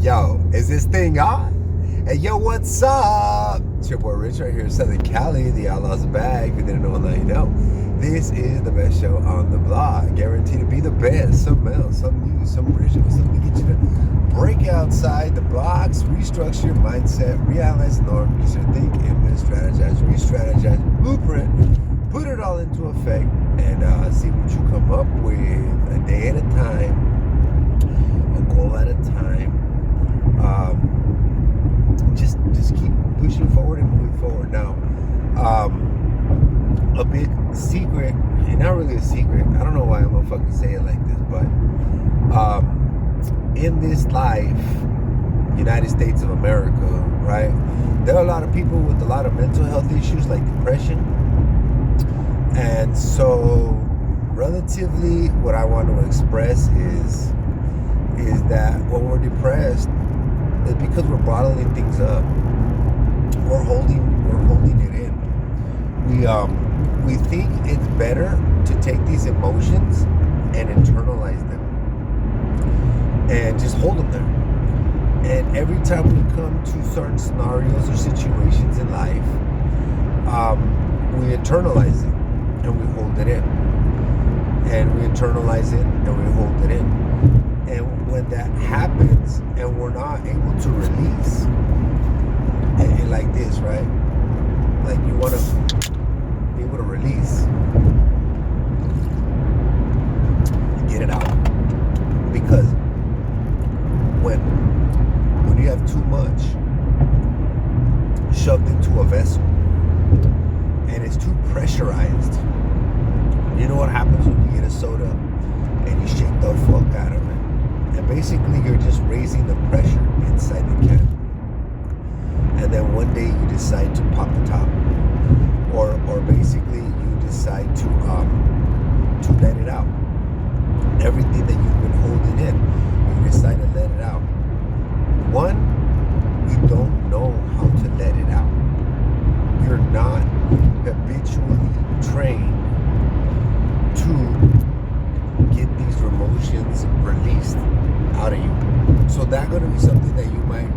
Yo, is this thing on? Hey, yo, what's up? It's your boy Rich right here in Southern Cali. The Outlaws are back. If you didn't know, now you know. This is the best show on the block. Guaranteed to be the best. Something else, something new, something original, something to get you to break outside the box, restructure your mindset, reanalyze the norm, use your think, implement, strategize, re-strategize, blueprint, put it all into effect, and see what you come up with a day at a time, a goal at a time. Just keep pushing forward and moving forward. Now, a big secret, and not really a secret, I don't know why I'm gonna fucking say it like this, but in this life, United States of America, right, there are a lot of people with a lot of mental health issues like depression. And so relatively what I want to express is that when we're depressed, it's because we're bottling things up. We're holding it in. We think it's better to take these emotions and internalize them and just hold them there. And every time we come to certain scenarios or situations in life, we internalize it and we hold it in. And we internalize it and we hold it in. And when that happens and we're not able to release, and like this, right? Like you want to be able to release and get it out. Because when you have too much shoved into a vessel and it's too pressurized, you know what happens when you get a soda and you shake the fuck out of it? And basically you're just raising the pressure inside the can. And then one day you decide to pop the top. Or basically you decide to let it out. Everything that you've been holding in, you decide to let it out. One, you don't know how to let it out. You're not habitually trained to get these emotions released out of you. So that's going to be something that you might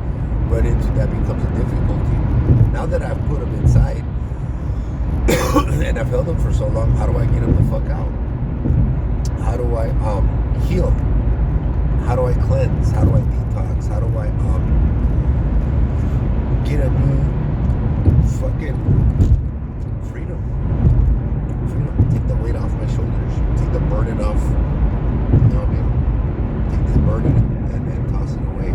run into that becomes a difficulty. Now that I've put them inside and I've held them for so long, how do I get them the fuck out? How do I heal? How do I cleanse? How do I detox? How do I get a new fucking freedom? Take the weight off my shoulders. Take the burden off. You know what I mean? Take this burden and toss it away.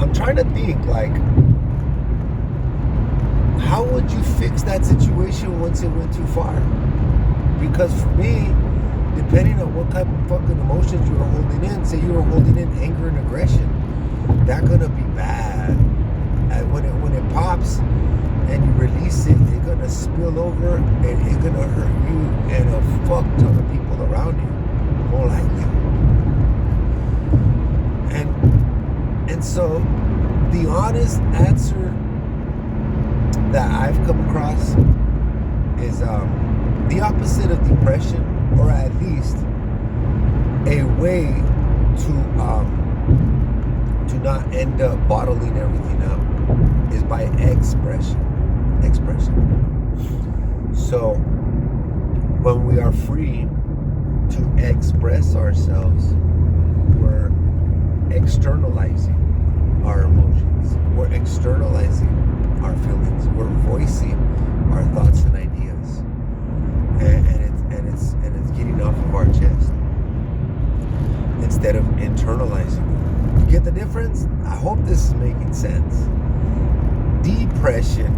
I'm trying to think, like, how would you fix that situation once it went too far? Because for me, depending on what type of fucking emotions you were holding in, say you were holding in anger and aggression, that's gonna be bad. And when it pops and you release it, it's gonna spill over and it's gonna hurt you and a fuck ton of people around you, more likely. And so the honest answer that I've come across is the opposite of depression, or at least a way to not end up bottling everything up is by expression. So when we are free to express ourselves, we're externalizing our emotions, we're externalizing our feelings, we're voicing our thoughts and ideas, and it's getting off of our chest instead of internalizing. You get the difference? I hope this is making sense. Depression,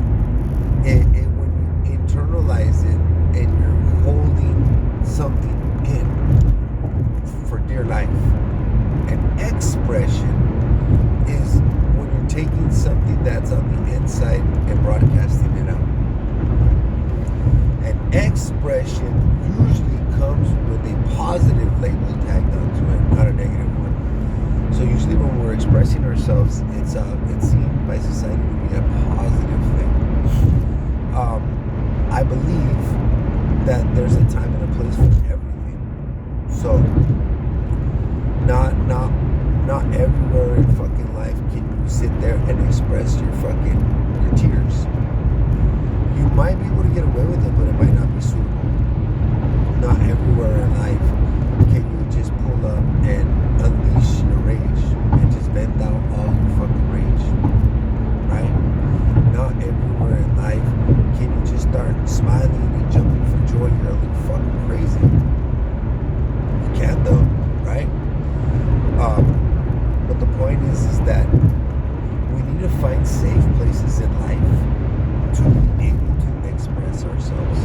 when you internalize it and you're holding something in for dear life. And expression is when you're taking something that's on the inside and broadcasting it out. And expression usually comes with a positive label tagged onto it, not a negative one. So usually when we're expressing ourselves, it's seen by society to be a positive thing. I believe that there's a time and a place for everything. So not everywhere in fucking life can you sit there and express your tears. You might be able to get away with it, but it might not be suitable. Not everywhere in life can you just pull up and unleash your rage and just vent out all your fucking rage, right? Not everywhere in life can you just start smiling and jumping for joy. You're a little fucking crazy. You can though, right? But the point is that we need to find safe places in life to be able to express ourselves.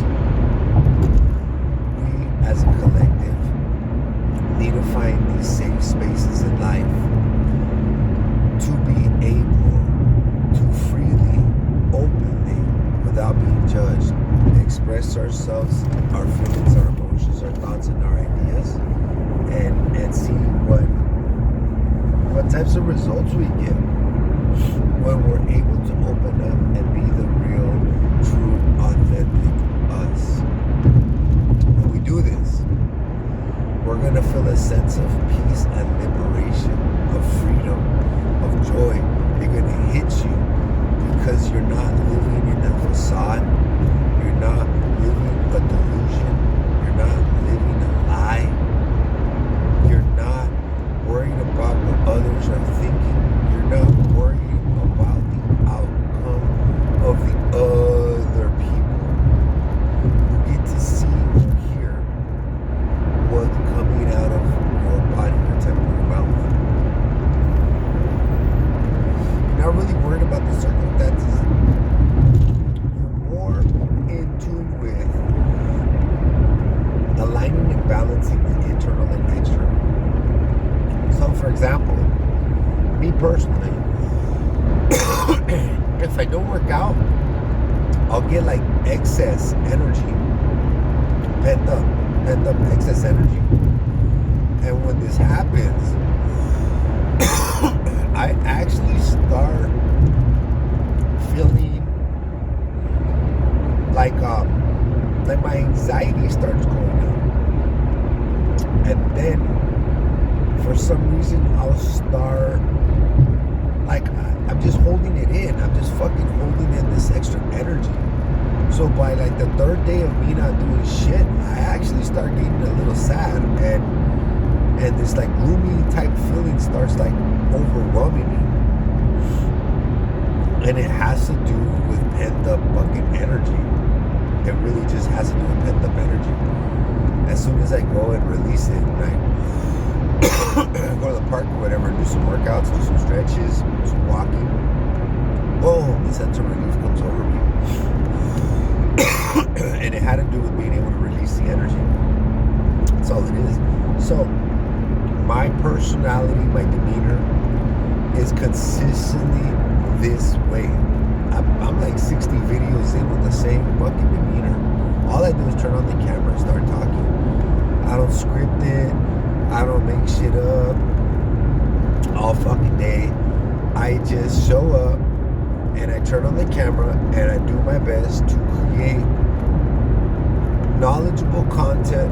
We, as a collective, need to find these safe spaces in life to be able to freely, openly, without being judged, express ourselves, our feelings, our emotions, our thoughts, and our ideas, and see what types of results we get when we're able to open up and be the real, true, authentic us. When we do this, we're going to feel a sense of peace and liberation, of freedom, of joy. They're going to hit you because you're not living in a facade. You're not living a delusion. You're not living a lie. You're not worried about what others are thinking. You're not worried about the outcome of the other people. You get to see or hear what's coming out of your body, your temple, your mouth. You're not really worried about the circumstances. You're more in tune with aligning and balancing the internal and external. So, for example, me personally, if I don't work out, I'll get like excess energy, pent up excess energy. And when this happens, I actually start feeling like my anxiety starts going up. And then for some reason, I'll start, like, I'm just holding it in. I'm just fucking holding in this extra energy. So by like the third day of me not doing shit, I actually start getting a little sad. And this like gloomy type feeling starts like overwhelming me. And it has to do with pent up fucking energy. It really just has to do with pent up energy. As soon as I go and release it, go to the park or whatever, do some workouts, do some stretches, some walking, boom, the sense of relief comes over me. And it had to do with being able to release the energy. That's all it is. So my personality, my demeanor is consistently this way. I'm like 60 videos in with the same fucking demeanor. All I do is turn on the camera and start talking. I don't script it. I don't make shit up all fucking day. I just show up and I turn on the camera and I do my best to create knowledgeable content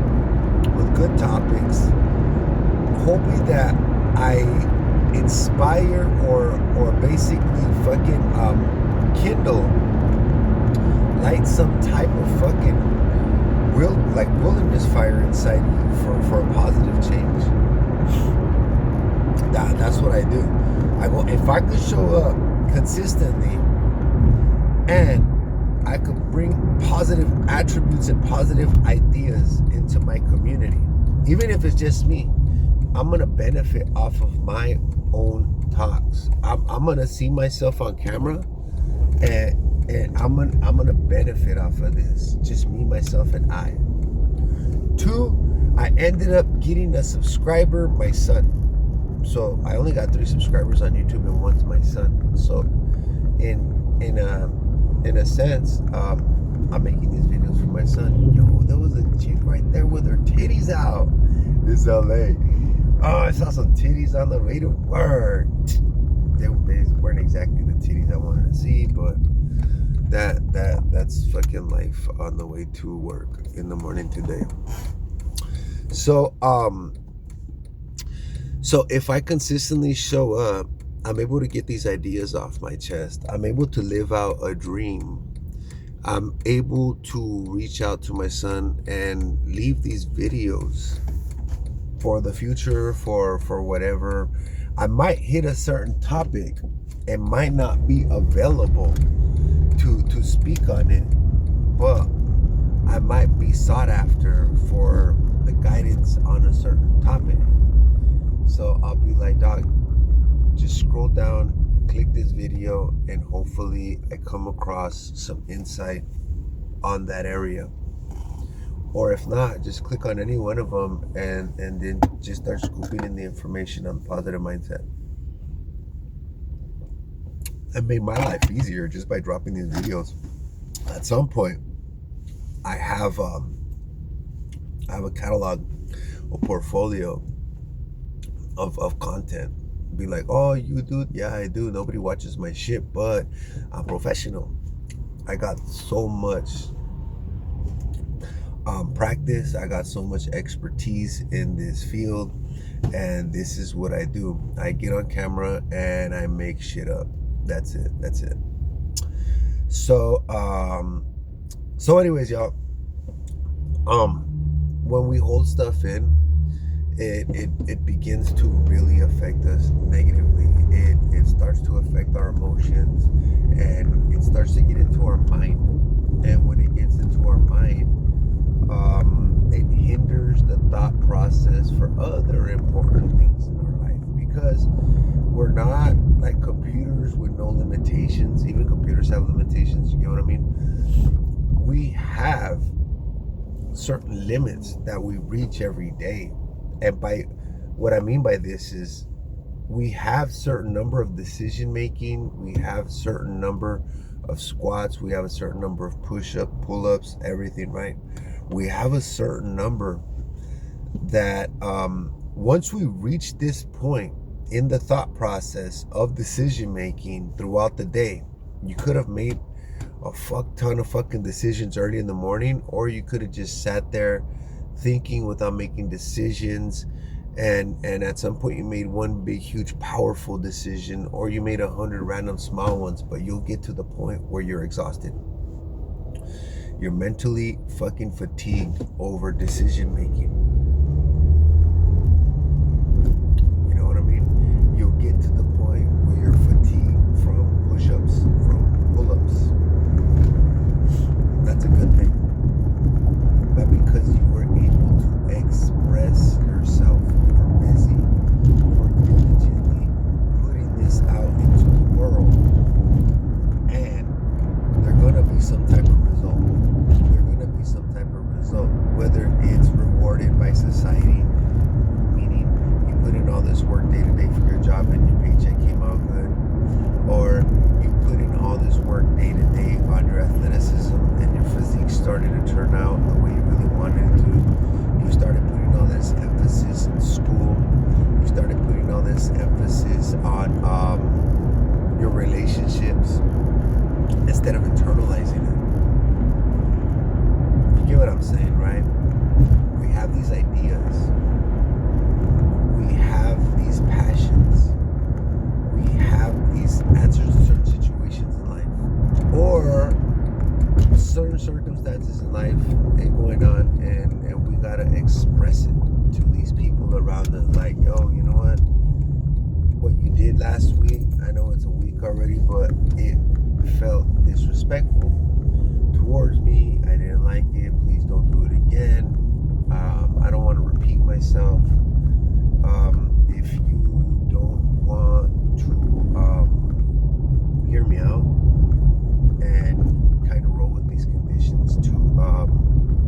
with good topics, hoping that I inspire or basically fucking kindle, light some type of fucking wilderness fire inside you for a positive change. That's what I do. I go, if I could show up consistently and I could bring positive attributes and positive ideas into my community, even if it's just me, I'm gonna benefit off of my own talks. I'm gonna see myself on camera and I'm gonna benefit off of this. Just me, myself, and I. 2, I ended up getting a subscriber, my son. So I only got 3 subscribers on YouTube, and one's my son. So in a sense, I'm making these videos for my son. Yo, there was a chick right there with her titties out. This is LA. Oh, I saw some titties on the way to work. They weren't exactly the titties I wanted to see, but That's fucking life on the way to work in the morning today. So if I consistently show up, I'm able to get these ideas off my chest. I'm able to live out a dream. I'm able to reach out to my son and leave these videos for the future, for whatever. I might hit a certain topic and might not be available to speak on it, but I might be sought after for the guidance on a certain topic. So I'll be like, dog, just scroll down, click this video, and hopefully I come across some insight on that area. Or if not, just click on any one of them and then just start scooping in the information on positive mindset. It made my life easier just by dropping these videos. At some point, I have a catalog, a portfolio of content. Be like, oh, you do? Yeah, I do. Nobody watches my shit, but I'm professional. I got so much practice. I got so much expertise in this field, and this is what I do. I get on camera and I make shit up. That's it. So anyways, y'all, when we hold stuff in, it begins to really affect us negatively. It starts to affect our emotions, and it starts to get into our mind. And when it gets into our mind, it hinders the thought process for other important things in our life, because we're not like computers with no limitations. Even computers have limitations, you know what I mean? We have certain limits that we reach every day. And by what I mean by this is we have certain number of decision making, we have certain number of squats, we have a certain number of push-up, pull-ups, everything, right? We have a certain number that once we reach this point in the thought process of decision making throughout the day, you could have made a fuck ton of fucking decisions early in the morning, or you could have just sat there thinking without making decisions, and at some point you made one big huge powerful decision, or you made 100 random small ones. But you'll get to the point where you're exhausted. You're mentally fucking fatigued over decision making. You know what I mean? You'll get to the point where you're fatigued from push-ups, from pull-ups. That's a good thing. But because you were able to express yourself, you were busy, you were diligently putting this out into the world, and there's gonna be some type of result. Whether it's rewarded by society, meaning you put in all this work day to day for your job and your paycheck came out good, or you put in all this work day to day on your athleticism and your physique started to turn out the way you really wanted it to. You started putting all this emphasis in school. You started putting all this emphasis on your relationships instead of internalizing it. You get what I'm saying, right? We have these ideas. We have these passions. We have these answers to certain situations in life, or certain circumstances in life ain't going on, and we gotta express it to these people around us. Like, yo, you know what you did last week, I know it's a week already, but it felt disrespectful towards me. I didn't like it. Please don't do it again. I don't want to repeat myself. If you don't want to hear me out and kind of roll with these conditions, to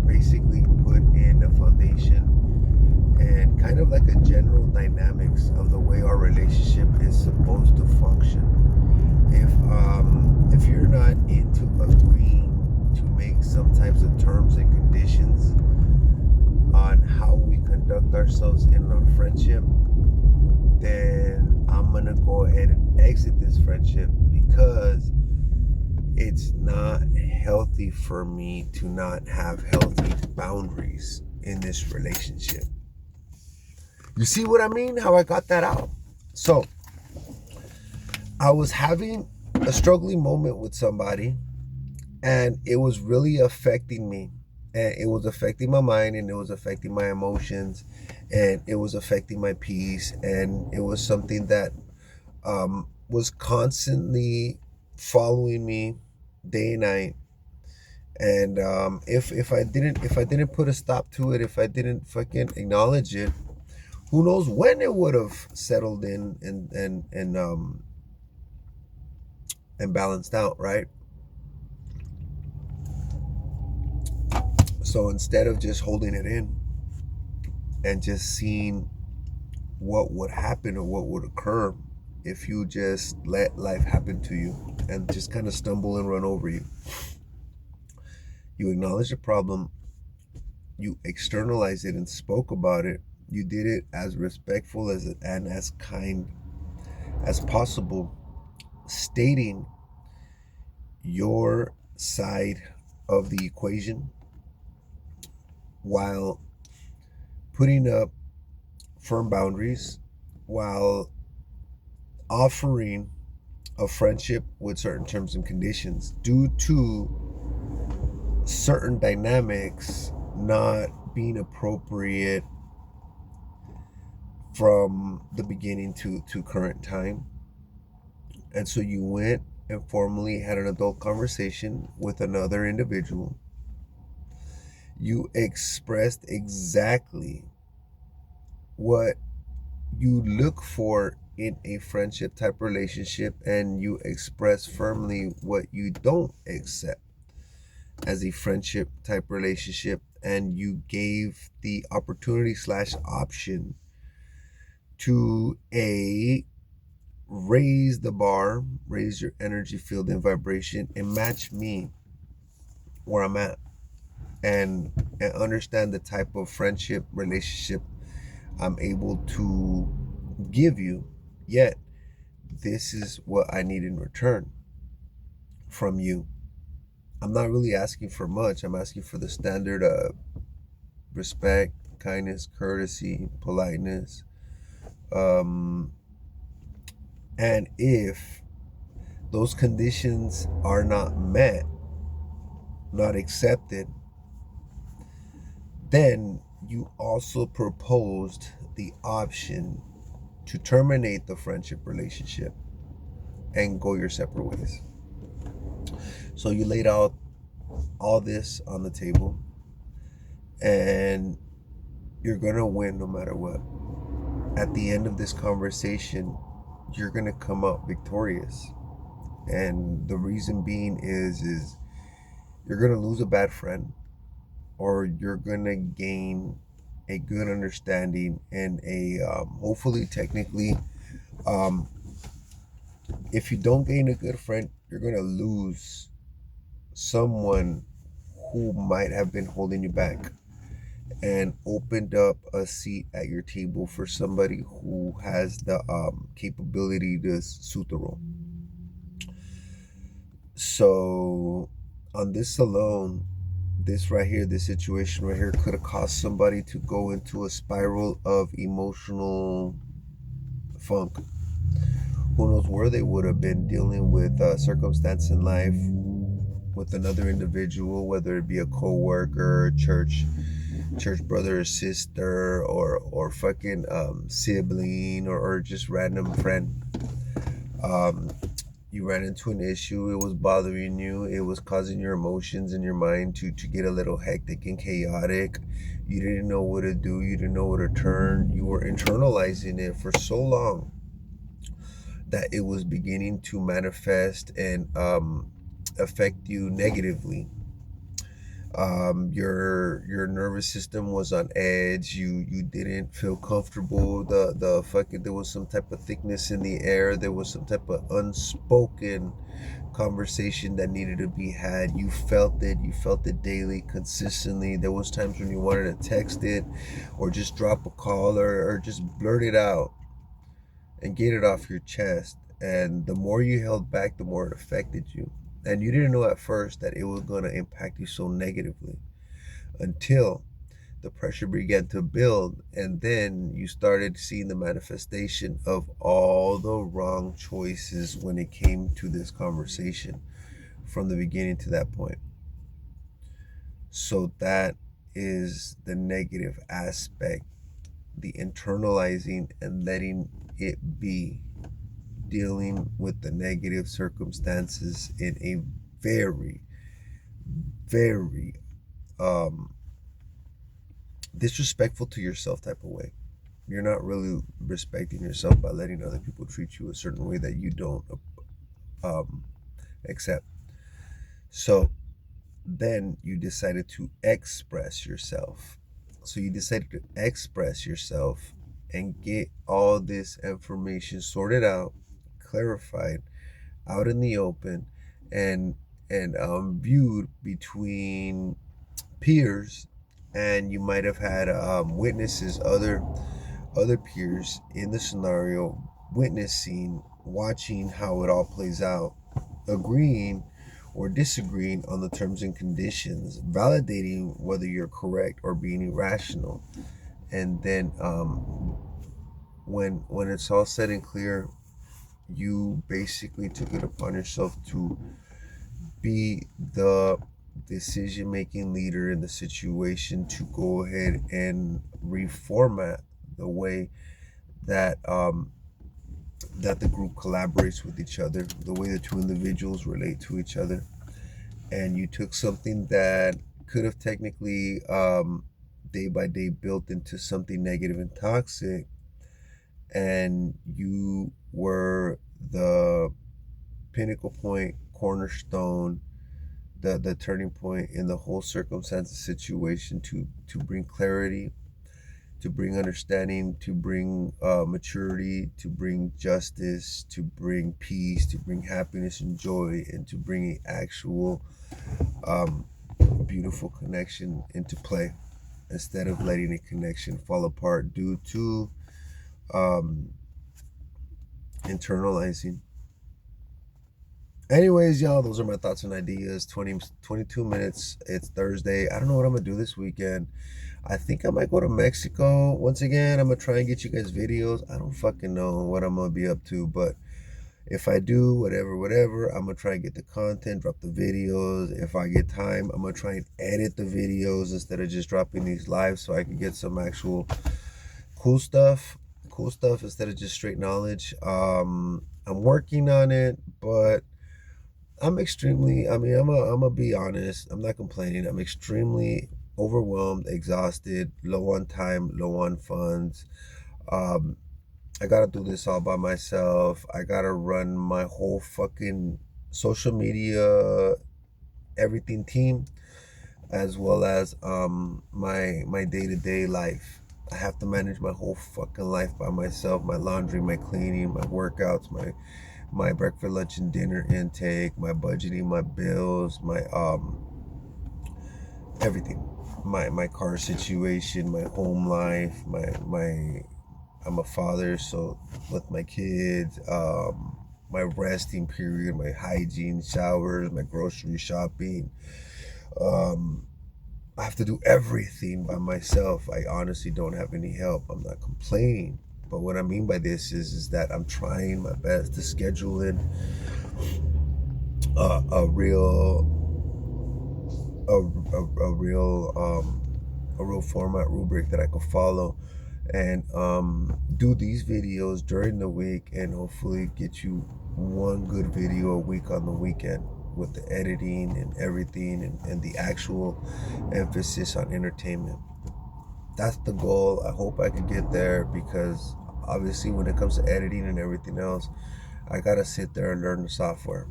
basically put in a foundation and kind of like a general dynamics of the way our relationship is supposed to function. If you're not into agreeing to make some types of terms and conditions on how we conduct ourselves in our friendship, then I'm gonna go ahead and exit this friendship, because it's not healthy for me to not have healthy boundaries in this relationship. You see what I mean? How I got that out? So, I was having a struggling moment with somebody, and it was really affecting me. And it was affecting my mind, and it was affecting my emotions, and it was affecting my peace. And it was something that was constantly following me day and night. And if I didn't put a stop to it, if I didn't fucking acknowledge it, who knows when it would have settled in and balanced out, right? So instead of just holding it in and just seeing what would happen or what would occur if you just let life happen to you and just kind of stumble and run over you. You acknowledge the problem, you externalized it and spoke about it. You did it as respectful as and as kind as possible, stating your side of the equation while putting up firm boundaries, while offering a friendship with certain terms and conditions due to certain dynamics not being appropriate from the beginning to current time. And so you went and formally had an adult conversation with another individual. You expressed exactly what you look for in a friendship type relationship, and you express firmly what you don't accept as a friendship type relationship, and you gave the opportunity slash option to raise the bar, raise your energy field and vibration, and match me where I'm at, and understand the type of friendship relationship I'm able to give you. Yet this is what I need in return from you. I'm not really asking for much. I'm asking for the standard of respect, kindness, courtesy, politeness. Um, and if those conditions are not met, not accepted, then you also proposed the option to terminate the friendship relationship and go your separate ways. So you laid out all this on the table, and you're going to win no matter what. At the end of this conversation, you're going to come out victorious. And the reason being is you're going to lose a bad friend, or you're going to gain a good understanding and a hopefully technically if you don't gain a good friend, you're going to lose someone who might have been holding you back and opened up a seat at your table for somebody who has the capability to suit the role. So on this alone, this right here, this situation right here could have caused somebody to go into a spiral of emotional funk. Who knows where they would have been dealing with circumstance in life with another individual, whether it be a co-worker, church brother or sister, or fucking sibling, or just random friend. You ran into an issue, it was bothering you, it was causing your emotions and your mind to get a little hectic and chaotic. You didn't know what to do, you didn't know where to turn, you were internalizing it for so long that it was beginning to manifest and affect you negatively. Your nervous system was on edge. You didn't feel comfortable. The fucking there was some type of thickness in the air. There was some type of unspoken conversation that needed to be had. You felt it. You felt it daily, consistently. There was times when you wanted to text it, or just drop a call, or just blurt it out and get it off your chest. And the more you held back, the more it affected you. And you didn't know at first that it was going to impact you so negatively until the pressure began to build, and then you started seeing the manifestation of all the wrong choices when it came to this conversation from the beginning to that point. So that is the negative aspect, the internalizing and letting it be, dealing with the negative circumstances in a very, very disrespectful to yourself type of way. You're not really respecting yourself by letting other people treat you a certain way that you don't accept. So then you decided to express yourself. So you decided to express yourself and get all this information sorted out, clarified, out in the open, and viewed between peers, and you might have had witnesses, other peers in the scenario, witnessing, watching how it all plays out, agreeing or disagreeing on the terms and conditions, validating whether you're correct or being irrational. And then when it's all said and clear, you basically took it upon yourself to be the decision making leader in the situation, to go ahead and reformat the way that that the group collaborates with each other, the way the two individuals relate to each other. And you took something that could have technically day by day built into something negative and toxic, and you were the pinnacle point, cornerstone, the turning point in the whole circumstance situation, to bring clarity, to bring understanding, to bring maturity, to bring justice, to bring peace, to bring happiness and joy, and to bring an actual beautiful connection into play, instead of letting a connection fall apart due to internalizing. Anyways, y'all, those are my thoughts and ideas. 22 minutes. It's Thursday. I don't know what I'm going to do this weekend. I think I might go to Mexico. Once again, I'm going to try and get you guys videos. I don't fucking know what I'm going to be up to, but if I do, whatever, I'm going to try and get the content, drop the videos. If I get time, I'm going to try and edit the videos instead of just dropping these live, so I can get some actual cool stuff instead of just straight knowledge. I'm working on it, but I'm gonna be honest, I'm not complaining. I'm extremely overwhelmed, exhausted, low on time, low on funds. I gotta do this all by myself. I gotta run my whole fucking social media, everything team, as well as my day-to-day life. I have to manage my whole fucking life by myself. My laundry, my cleaning, my workouts, my breakfast, lunch, and dinner intake, my budgeting, my bills, my everything, my car situation, my home life, my I'm a father, so with my kids, my resting period, my hygiene, showers, my grocery shopping. I have to do everything by myself. I honestly don't have any help. I'm not complaining. But what I mean by this is that I'm trying my best to schedule in a real format rubric that I could follow, and do these videos during the week, and hopefully get you one good video a week on the weekend, with the editing and everything, and the actual emphasis on entertainment. That's the goal. I hope I can get there, because obviously when it comes to editing and everything else, I gotta sit there and learn the software.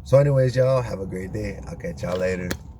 So anyways, y'all, have a great day. I'll catch y'all later.